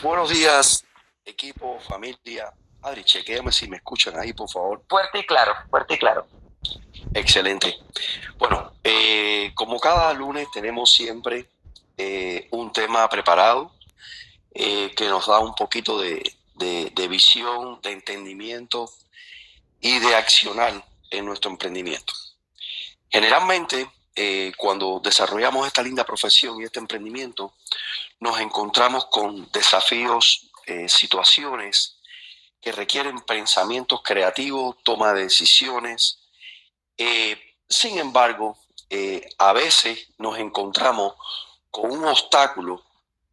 Buenos días, equipo, familia. Adri, chequéame si me escuchan ahí, por favor. Fuerte y claro, fuerte y claro. Excelente. Bueno, como cada lunes tenemos siempre un tema preparado que nos da un poquito de visión, de entendimiento y de accionar en nuestro emprendimiento. Generalmente, cuando desarrollamos esta linda profesión y este emprendimiento, nos encontramos con desafíos, situaciones que requieren pensamientos creativos, toma de decisiones. Sin embargo, a veces nos encontramos con un obstáculo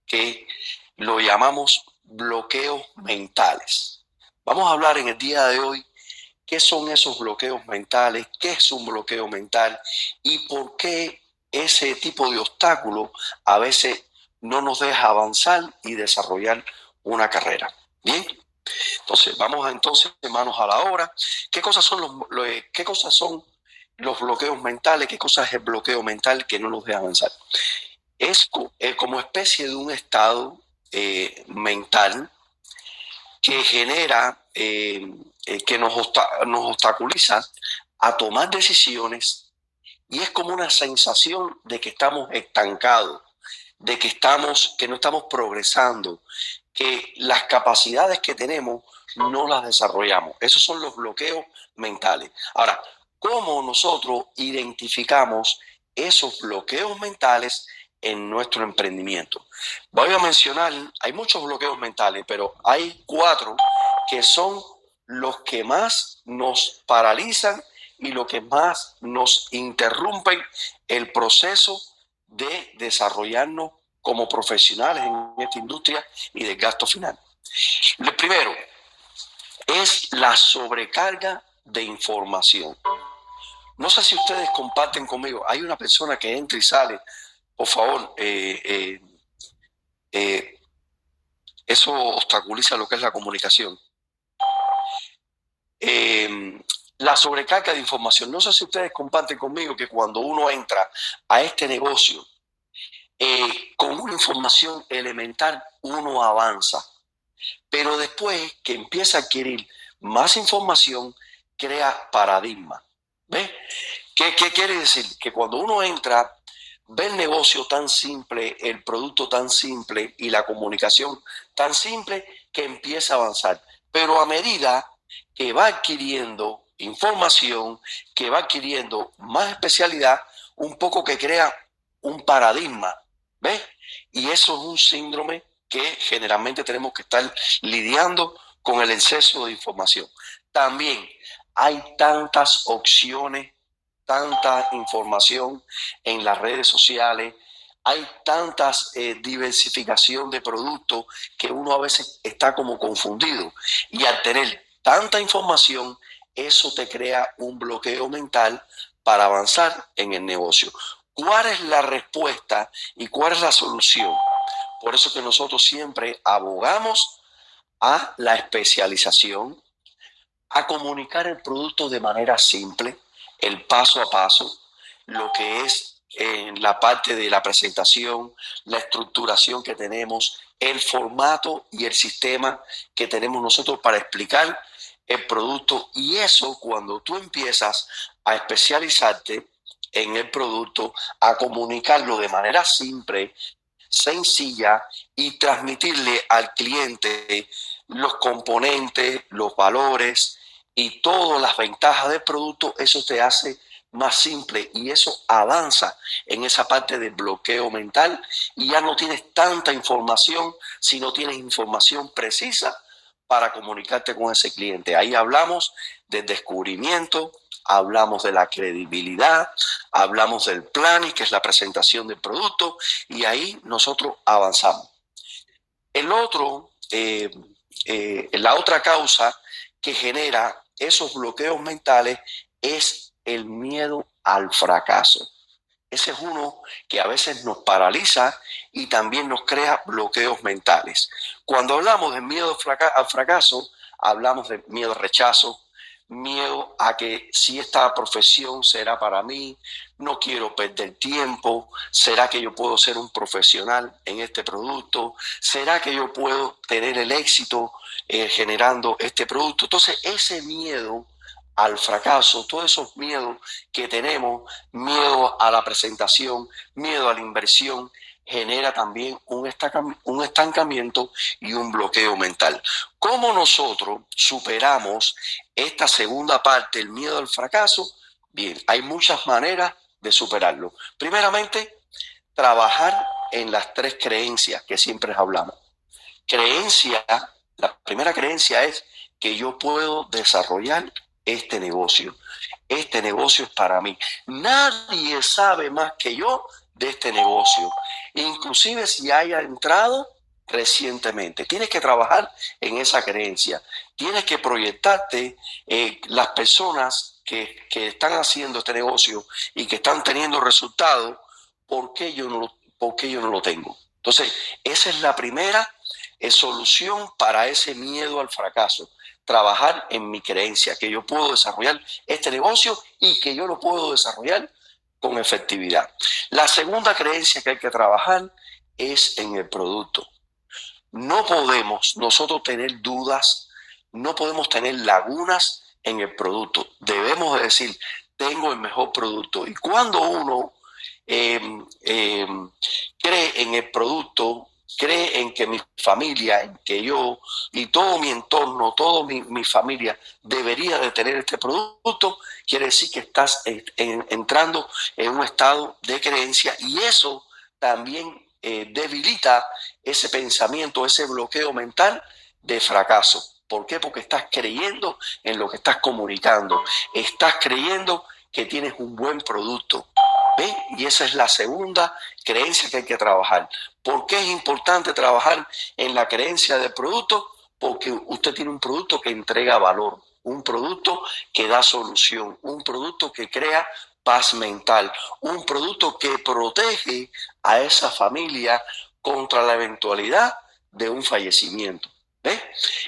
que lo llamamos bloqueos mentales. Vamos a hablar en el día de hoy qué son esos bloqueos mentales, qué es un bloqueo mental y por qué ese tipo de obstáculo a veces no nos deja avanzar y desarrollar una carrera. Bien, entonces vamos entonces manos a la obra. ¿Qué cosas son qué cosas son los bloqueos mentales? ¿Qué cosas es el bloqueo mental que no nos deja avanzar? Es como especie de un estado mental que genera, que nos obstaculiza a tomar decisiones y es como una sensación de que estamos estancados, de que no estamos progresando, que las capacidades que tenemos no las desarrollamos. Esos son los bloqueos mentales. Ahora, ¿cómo nosotros identificamos esos bloqueos mentales en nuestro emprendimiento? Voy a mencionar, hay muchos bloqueos mentales, pero hay 4 que son los que más nos paralizan y lo que más nos interrumpen el proceso de desarrollarnos como profesionales en esta industria y del gasto final. El primero es la sobrecarga de información. No sé si ustedes comparten conmigo, hay una persona que entra y sale, por favor, eso obstaculiza lo que es la comunicación. La sobrecarga de información. No sé si ustedes comparten conmigo que cuando uno entra a este negocio con una información elemental, uno avanza. Pero después que empieza a adquirir más información, crea paradigma. ¿Ves? ¿Qué quiere decir? Que cuando uno entra, ve el negocio tan simple, el producto tan simple y la comunicación tan simple que empieza a avanzar. Pero a medida que va adquiriendo información, que va adquiriendo más especialidad, un poco que crea un paradigma. ¿Ves? Y eso es un síndrome que generalmente tenemos que estar lidiando con el exceso de información. También hay tantas opciones, tanta información en las redes sociales, hay tantas diversificación de productos que uno a veces está como confundido. Y al tener tanta información, eso te crea un bloqueo mental para avanzar en el negocio. ¿Cuál es la respuesta y cuál es la solución? Por eso que nosotros siempre abogamos a la especialización, a comunicar el producto de manera simple, el paso a paso, lo que es en la parte de la presentación, la estructuración que tenemos, el formato y el sistema que tenemos nosotros para explicar el producto. Y eso, cuando tú empiezas a especializarte en el producto, a comunicarlo de manera simple, sencilla y transmitirle al cliente los componentes, los valores y todas las ventajas del producto, eso te hace más simple y eso avanza en esa parte del bloqueo mental y ya no tienes tanta información, sino tienes información precisa para comunicarte con ese cliente. Ahí hablamos del descubrimiento, hablamos de la credibilidad, hablamos del planning, que es la presentación del producto, y ahí nosotros avanzamos. El otro, la otra causa que genera esos bloqueos mentales es el miedo al fracaso. Ese es uno que a veces nos paraliza y también nos crea bloqueos mentales. Cuando hablamos de miedo al fracaso, hablamos de miedo al rechazo, miedo a que si esta profesión será para mí, no quiero perder tiempo, ¿será que yo puedo ser un profesional en este producto? ¿Será que yo puedo tener el éxito generando este producto? Entonces, ese miedo al fracaso, todos esos miedos que tenemos, miedo a la presentación, miedo a la inversión, genera también un estancamiento y un bloqueo mental. ¿Cómo nosotros superamos esta segunda parte, el miedo al fracaso? Bien, hay muchas maneras de superarlo. Primeramente, trabajar en las tres creencias que siempre hablamos. Creencia, la primera creencia es que yo puedo desarrollar este negocio. Este negocio es para mí. Nadie sabe más que yo de este negocio, inclusive si haya entrado recientemente. Tienes que trabajar en esa creencia. Tienes que proyectarte las personas que están haciendo este negocio y que están teniendo resultados. ¿Por qué yo no lo tengo? Entonces, esa es la primera solución para ese miedo al fracaso. Trabajar en mi creencia, que yo puedo desarrollar este negocio y que yo lo puedo desarrollar con efectividad. La segunda creencia que hay que trabajar es en el producto. No podemos nosotros tener dudas, no podemos tener lagunas en el producto. Debemos de decir, tengo el mejor producto. Y cuando uno eh, eh, cree en el producto, cree en que mi familia, en que yo y todo mi entorno, toda mi familia debería de tener este producto, quiere decir que estás entrando en un estado de creencia y eso también debilita ese pensamiento, ese bloqueo mental de fracaso. ¿Por qué? Porque estás creyendo en lo que estás comunicando, estás creyendo que tienes un buen producto. ¿Ve? Y esa es la segunda creencia que hay que trabajar. ¿Por qué es importante trabajar en la creencia del producto? Porque usted tiene un producto que entrega valor, un producto que da solución, un producto que crea paz mental, un producto que protege a esa familia contra la eventualidad de un fallecimiento. ¿Ve?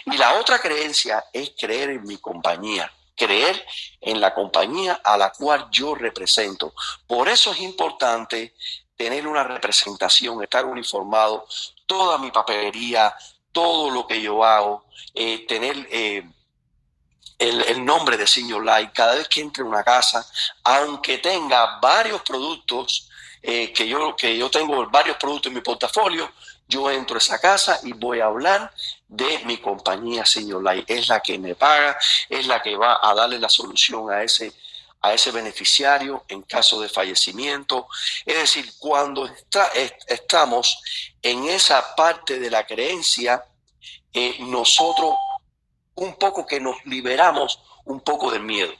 Y la otra creencia es creer en mi compañía, creer en la compañía a la cual yo represento. Por eso es importante tener una representación, estar uniformado, toda mi papelería, todo lo que yo hago, tener el nombre de Senior Life cada vez que entre a una casa, aunque tenga varios productos, que yo tengo varios productos en mi portafolio, yo entro a esa casa y voy a hablar de mi compañía Senior Life. Es la que me paga, es la que va a darle la solución a ese beneficiario en caso de fallecimiento. Es decir, cuando estamos en esa parte de la creencia, nosotros un poco que nos liberamos un poco del miedo.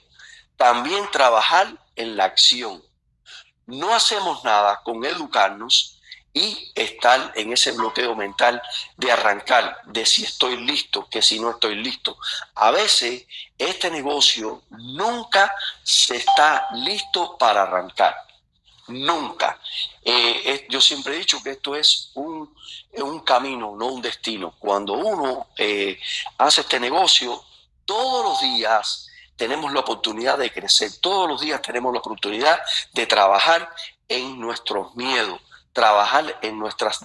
También trabajar en la acción. No hacemos nada con educarnos y estar en ese bloqueo mental de arrancar, de si estoy listo, que si no estoy listo. A veces este negocio nunca se está listo para arrancar. Nunca. Yo siempre he dicho que esto es un camino, no un destino. Cuando uno hace este negocio, todos los días tenemos la oportunidad de crecer, todos los días tenemos la oportunidad de trabajar en nuestros miedos, trabajar en nuestras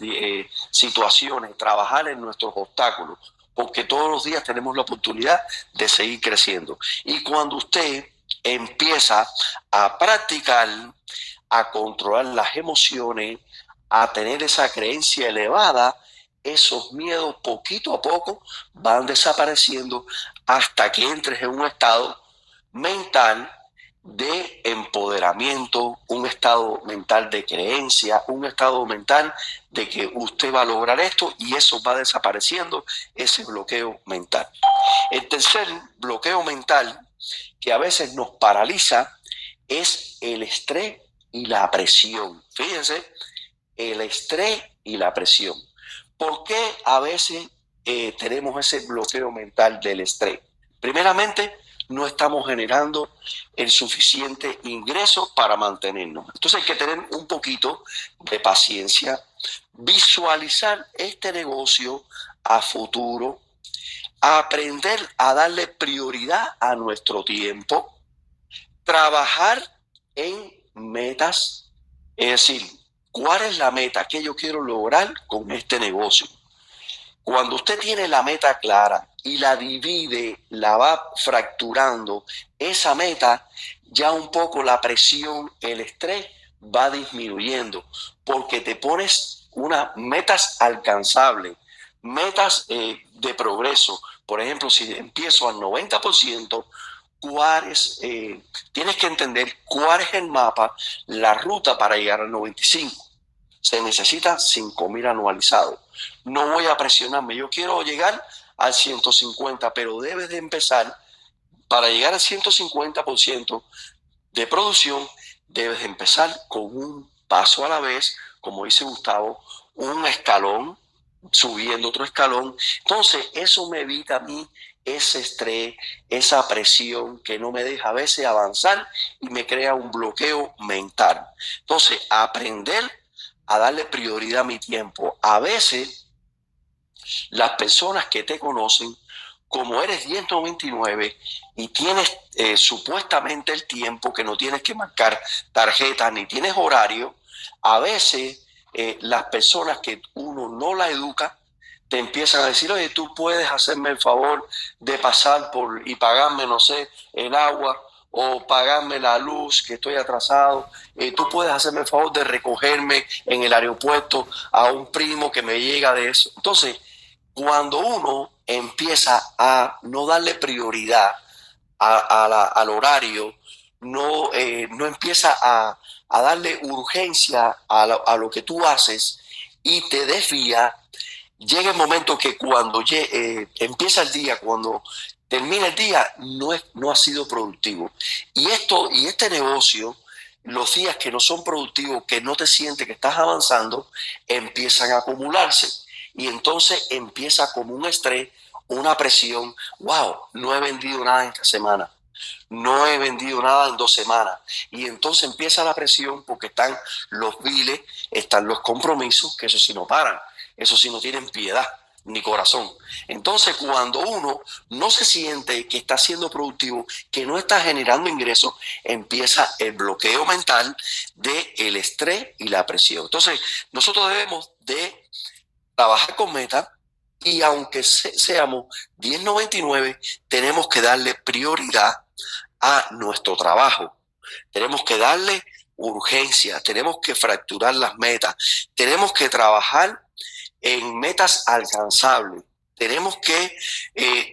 situaciones, trabajar en nuestros obstáculos, porque todos los días tenemos la oportunidad de seguir creciendo. Y cuando usted empieza a practicar, a controlar las emociones, a tener esa creencia elevada, esos miedos poquito a poco van desapareciendo hasta que entres en un estado mental de empoderamiento, un estado mental de creencia, un estado mental de que usted va a lograr esto y eso va desapareciendo, ese bloqueo mental. El tercer bloqueo mental que a veces nos paraliza es el estrés y la presión. Fíjense, el estrés y la presión. ¿Por qué a veces tenemos ese bloqueo mental del estrés? Primeramente, no estamos generando el suficiente ingreso para mantenernos. Entonces hay que tener un poquito de paciencia, visualizar este negocio a futuro, aprender a darle prioridad a nuestro tiempo, trabajar en metas, es decir, ¿cuál es la meta que yo quiero lograr con este negocio? Cuando usted tiene la meta clara y la divide, la va fracturando, esa meta, ya un poco la presión, el estrés va disminuyendo, porque te pones unas metas alcanzables, metas de progreso. Por ejemplo, si empiezo al 90%, tienes que entender cuál es el mapa, la ruta para llegar al 95%. Se necesita 5.000 anualizados. No voy a presionarme. Yo quiero llegar al 150, pero debes de empezar. Para llegar al 150% de producción, debes de empezar con un paso a la vez, como dice Gustavo, un escalón, subiendo otro escalón. Entonces, eso me evita a mí ese estrés, esa presión que no me deja a veces avanzar y me crea un bloqueo mental. Entonces, aprender a darle prioridad a mi tiempo. A veces, las personas que te conocen, como eres 1099 y tienes supuestamente el tiempo, que no tienes que marcar tarjetas ni tienes horario, a veces las personas que uno no la educa te empiezan a decir, oye, tú puedes hacerme el favor de pasar por y pagarme, no sé, el agua o pagarme la luz, que estoy atrasado. Tú puedes hacerme el favor de recogerme en el aeropuerto a un primo que me llega de eso. Entonces, cuando uno empieza a no darle prioridad al horario, no empieza a darle urgencia a lo que tú haces y te desvía, llega el momento que cuando empieza el día, cuando termina el día, no ha sido productivo. Y este negocio, los días que no son productivos, que no te sientes que estás avanzando, empiezan a acumularse. Y entonces empieza como un estrés, una presión. Wow, no he vendido nada esta semana. No he vendido nada en 2 semanas. Y entonces empieza la presión porque están los biles, están los compromisos, que eso sí no paran. Eso sí no tienen piedad ni corazón. Entonces, cuando uno no se siente que está siendo productivo, que no está generando ingresos, empieza el bloqueo mental del estrés y la presión. Entonces, nosotros debemos de trabajar con metas y aunque seamos 1099, tenemos que darle prioridad a nuestro trabajo. Tenemos que darle urgencia, tenemos que fracturar las metas, tenemos que trabajar en metas alcanzables, tenemos que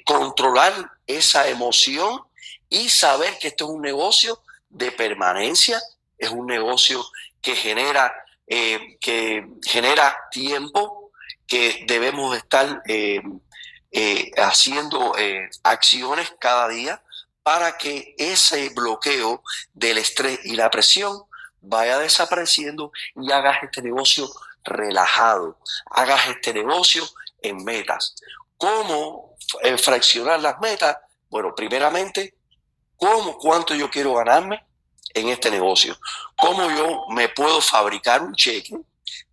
controlar esa emoción y saber que esto es un negocio de permanencia, es un negocio que genera tiempo, que debemos estar haciendo acciones cada día para que ese bloqueo del estrés y la presión vaya desapareciendo y hagas este negocio relajado, hagas este negocio en metas. ¿Cómo fraccionar las metas? Bueno, primeramente, ¿cuánto yo quiero ganarme en este negocio? ¿Cómo yo me puedo fabricar un cheque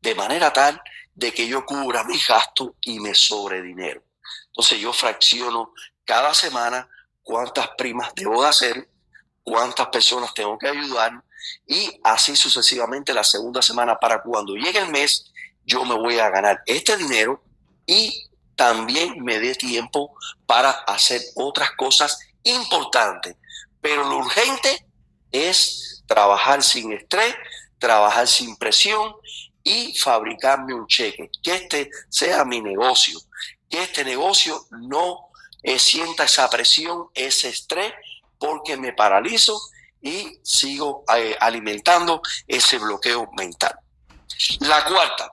de manera tal de que yo cubra mis gastos y me sobre dinero? Entonces yo fracciono cada semana cuántas primas debo de hacer, cuántas personas tengo que ayudar y así sucesivamente la segunda semana para cuando llegue el mes yo me voy a ganar este dinero y también me dé tiempo para hacer otras cosas importantes. Pero lo urgente es trabajar sin estrés, trabajar sin presión y fabricarme un cheque, que este sea mi negocio, que este negocio no sienta esa presión, ese estrés, porque me paralizo y sigo alimentando ese bloqueo mental. La cuarta,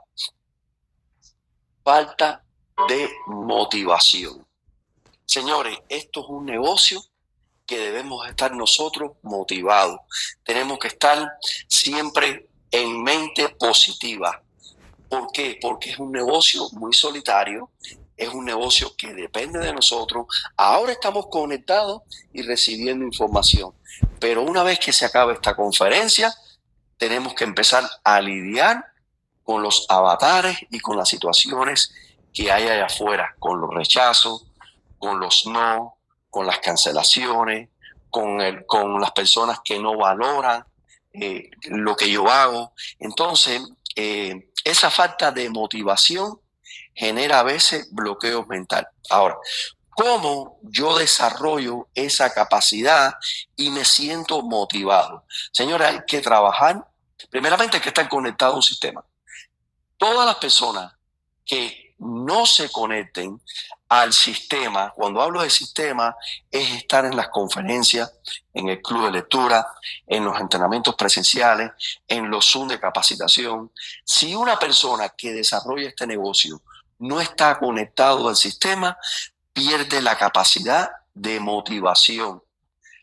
falta de motivación. Señores, esto es un negocio que debemos estar nosotros motivados. Tenemos que estar siempre en mente positiva. ¿Por qué? Porque es un negocio muy solitario, es un negocio que depende de nosotros. Ahora estamos conectados y recibiendo información, pero una vez que se acabe esta conferencia, tenemos que empezar a lidiar con los avatares y con las situaciones que hay allá afuera, con los rechazos, con los no, con las cancelaciones, con las personas que no valoran lo que yo hago. Entonces, esa falta de motivación genera a veces bloqueos mentales. Ahora, ¿cómo yo desarrollo esa capacidad y me siento motivado? Señora, hay que trabajar. Primeramente, hay que estar conectado a un sistema. Todas las personas que no se conecten al sistema, cuando hablo de sistema, es estar en las conferencias, en el club de lectura, en los entrenamientos presenciales, en los Zoom de capacitación. Si una persona que desarrolla este negocio no está conectado al sistema, pierde la capacidad de motivación.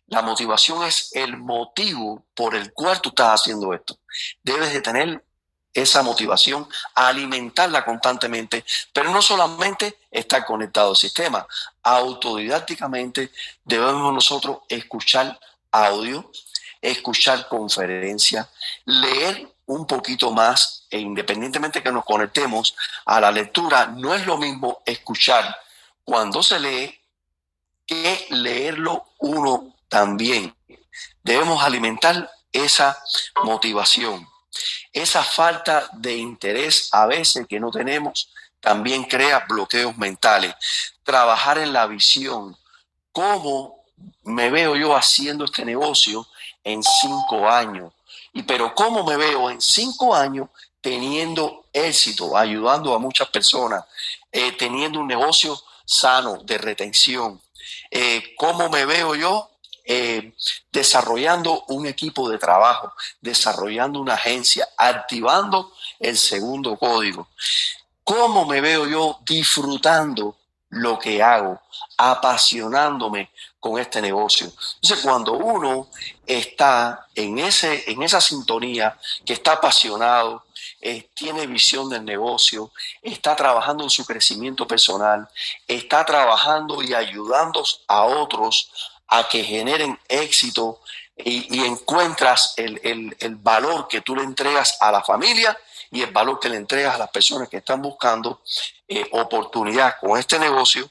La motivación es el motivo por el cual tú estás haciendo esto. Debes de tener esa motivación, alimentarla constantemente, pero no solamente estar conectado al sistema. Autodidácticamente debemos nosotros escuchar audio, escuchar conferencias, leer un poquito más, e independientemente que nos conectemos a la lectura, no es lo mismo escuchar cuando se lee que leerlo uno también. Debemos alimentar esa motivación. Esa falta de interés a veces que no tenemos también crea bloqueos mentales. Trabajar en la visión. ¿Cómo me veo yo haciendo este negocio en 5 años? Pero ¿cómo me veo en 5 años teniendo éxito, ayudando a muchas personas, teniendo un negocio sano de retención? ¿Cómo me veo yo desarrollando un equipo de trabajo, desarrollando una agencia, activando el segundo código? ¿Cómo me veo yo disfrutando lo que hago, apasionándome con este negocio? Entonces, cuando uno está en esa sintonía, que está apasionado, tiene visión del negocio, está trabajando en su crecimiento personal, está trabajando y ayudando a otros a que generen éxito y encuentras el valor que tú le entregas a la familia y el valor que le entregas a las personas que están buscando oportunidad con este negocio,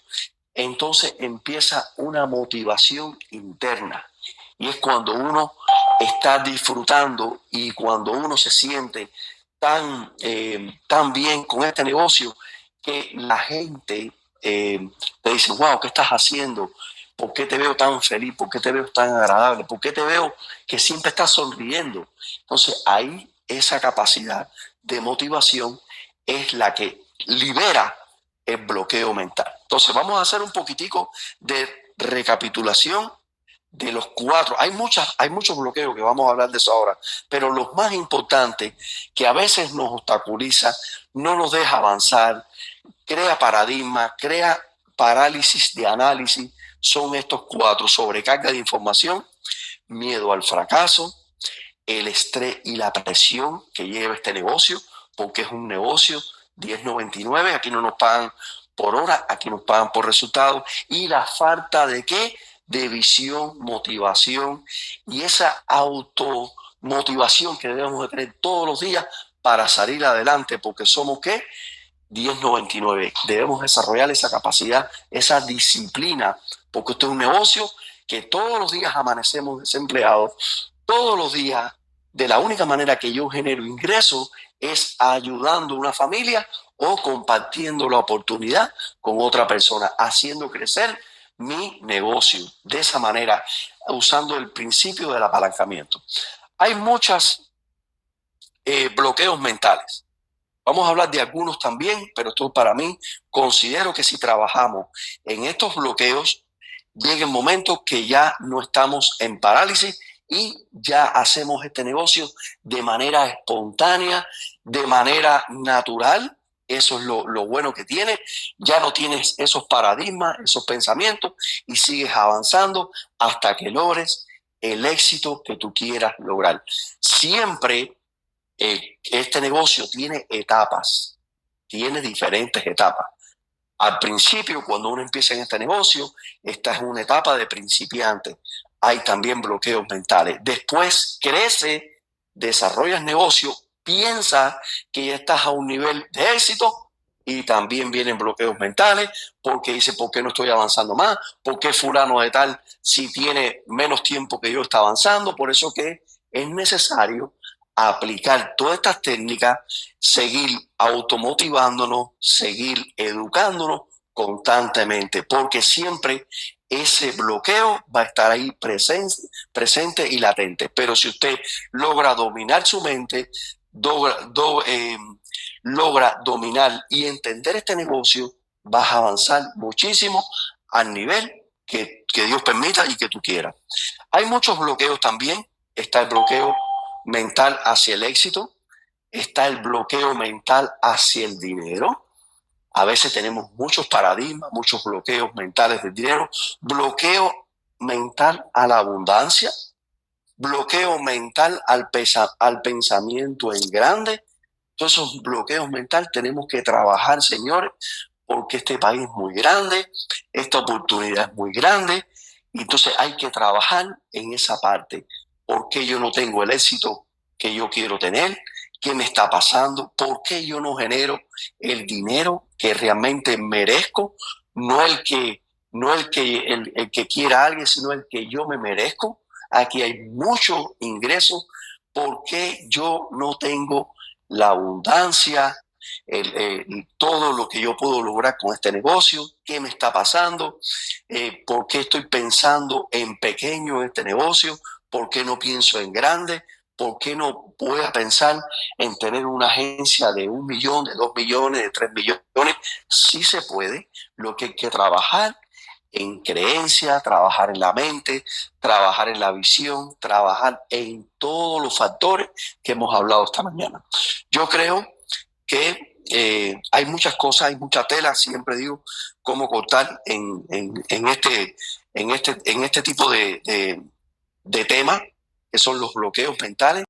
entonces empieza una motivación interna. Y es cuando uno está disfrutando y cuando uno se siente tan bien con este negocio que la gente te dice, wow, ¿qué estás haciendo? ¿Por qué te veo tan feliz? ¿Por qué te veo tan agradable? ¿Por qué te veo que siempre estás sonriendo? Entonces ahí esa capacidad de motivación es la que libera el bloqueo mental. Entonces vamos a hacer un poquitico de recapitulación de los 4. Hay muchos bloqueos que vamos a hablar de eso ahora, pero los más importantes que a veces nos obstaculiza, no nos deja avanzar, crea paradigma, crea parálisis de análisis, son estos 4: sobrecarga de información, miedo al fracaso, el estrés y la presión que lleva este negocio, porque es un negocio 1099, aquí no nos pagan por hora, aquí nos pagan por resultados, y la falta de ¿qué? De visión, motivación y esa automotivación que debemos de tener todos los días para salir adelante, porque somos ¿qué? 1099. Debemos desarrollar esa capacidad, esa disciplina, porque esto es un negocio que todos los días amanecemos desempleados, todos los días, de la única manera que yo genero ingresos es ayudando a una familia o compartiendo la oportunidad con otra persona, haciendo crecer mi negocio. De esa manera, usando el principio del apalancamiento. Hay muchos bloqueos mentales. Vamos a hablar de algunos también, pero esto para mí, considero que si trabajamos en estos bloqueos, llega el momento que ya no estamos en parálisis y ya hacemos este negocio de manera espontánea, de manera natural. Eso es lo bueno que tiene. Ya no tienes esos paradigmas, esos pensamientos y sigues avanzando hasta que logres el éxito que tú quieras lograr. Siempre este negocio tiene etapas, tiene diferentes etapas. Al principio, cuando uno empieza en este negocio, esta es una etapa de principiante. Hay también bloqueos mentales. Después crece, desarrollas negocio, piensa que ya estás a un nivel de éxito y también vienen bloqueos mentales porque dice, ¿por qué no estoy avanzando más? ¿Por qué fulano de tal si tiene menos tiempo que yo está avanzando? Por eso que es necesario aplicar todas estas técnicas, seguir automotivándonos, seguir educándonos constantemente, porque siempre ese bloqueo va a estar ahí presente y latente. Pero si usted logra dominar su mente, logra dominar y entender este negocio, vas a avanzar muchísimo al nivel que Dios permita y que tú quieras. Hay muchos bloqueos también. Está el bloqueo mental hacia el éxito, está el bloqueo mental hacia el dinero. A veces tenemos muchos paradigmas, muchos bloqueos mentales del dinero, bloqueo mental a la abundancia, bloqueo mental al pensamiento en grande. Todos esos bloqueos mentales tenemos que trabajar, señores, porque este país es muy grande, esta oportunidad es muy grande, y entonces hay que trabajar en esa parte. ¿Por qué yo no tengo el éxito que yo quiero tener? ¿Qué me está pasando? ¿Por qué yo no genero el dinero que realmente merezco? No el que quiera alguien, sino el que yo me merezco. Aquí hay mucho ingreso. ¿Por qué yo no tengo la abundancia, todo lo que yo puedo lograr con este negocio? ¿Qué me está pasando? ¿Por qué estoy pensando en pequeño en este negocio? ¿Por qué no pienso en grande? ¿Por qué no voy a pensar en tener una agencia de 1 millón, de 2 millones, de 3 millones? Sí se puede. Lo que hay que trabajar en creencia, trabajar en la mente, trabajar en la visión, trabajar en todos los factores que hemos hablado esta mañana. Yo creo que hay muchas cosas, hay mucha tela, siempre digo, cómo cortar en este tipo de temas, que son los bloqueos mentales.